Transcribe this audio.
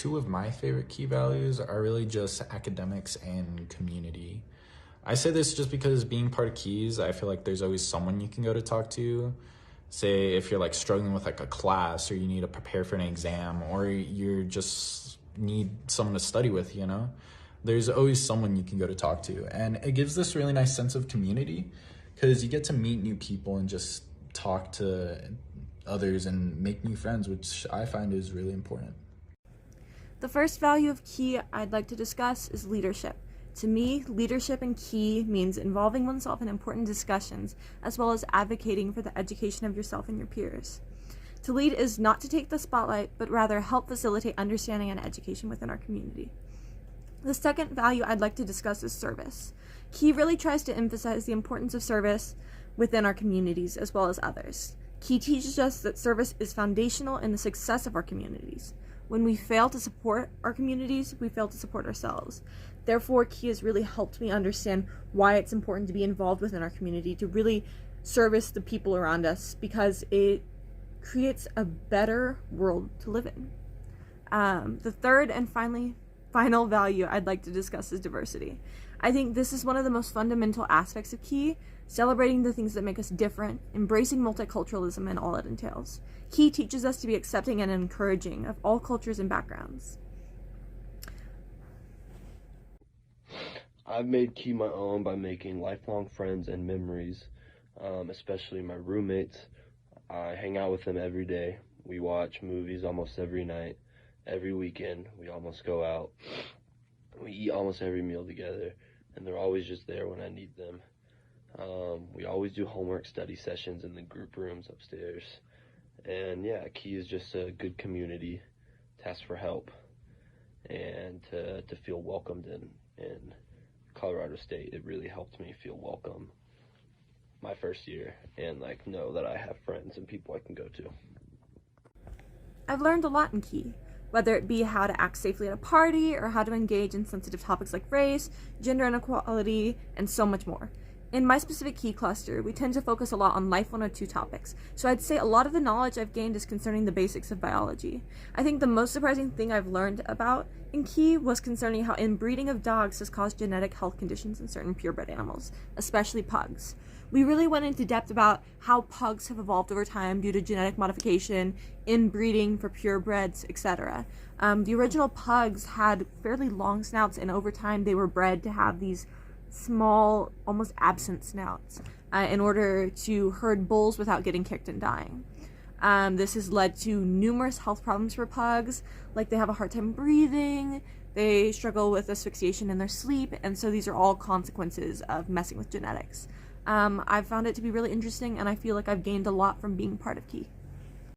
two of my favorite key values are really just academics and community. I say this just because being part of Keys, I feel like there's always someone you can go to talk to. Say if you're like struggling with like a class or you need to prepare for an exam or you're just need someone to study with, you know? There's always someone you can go to talk to. And it gives this really nice sense of community because you get to meet new people and just talk to others and make new friends, which I find is really important. The first value of Key I'd like to discuss is leadership. To me, leadership in Key means involving oneself in important discussions, as well as advocating for the education of yourself and your peers. To lead is not to take the spotlight, but rather help facilitate understanding and education within our community. The second value I'd like to discuss is service. Key really tries to emphasize the importance of service within our communities as well as others. Key teaches us that service is foundational in the success of our communities. When we fail to support our communities, we fail to support ourselves. Therefore, Key has really helped me understand why it's important to be involved within our community, to really service the people around us, because it creates a better world to live in. The third and final value I'd like to discuss is diversity. I think this is one of the most fundamental aspects of Key, celebrating the things that make us different, embracing multiculturalism and all it entails. Key teaches us to be accepting and encouraging of all cultures and backgrounds. I've made Key my own by making lifelong friends and memories, especially my roommates. I hang out with them every day. We watch movies almost every night. Every weekend, we almost go out. We eat almost every meal together, and they're always just there when I need them. We always do homework study sessions in the group rooms upstairs. And yeah, Key is just a good community to ask for help and to feel welcomed in Colorado State. It really helped me feel welcome my first year and like know that I have friends and people I can go to. I've learned a lot in Key, whether it be how to act safely at a party or how to engage in sensitive topics like race, gender inequality, and so much more. In my specific Key cluster, we tend to focus a lot on Life 102 topics, so I'd say a lot of the knowledge I've gained is concerning the basics of biology. I think the most surprising thing I've learned about in Key was concerning how inbreeding of dogs has caused genetic health conditions in certain purebred animals, especially pugs. We really went into depth about how pugs have evolved over time due to genetic modification, inbreeding for purebreds, etc. The original pugs had fairly long snouts, and over time they were bred to have these small, almost absent snouts in order to herd bulls without getting kicked and dying. This has led to numerous health problems for pugs, like they have a hard time breathing, they struggle with asphyxiation in their sleep, and so these are all consequences of messing with genetics. I've found it to be really interesting, and I feel like I've gained a lot from being part of Key.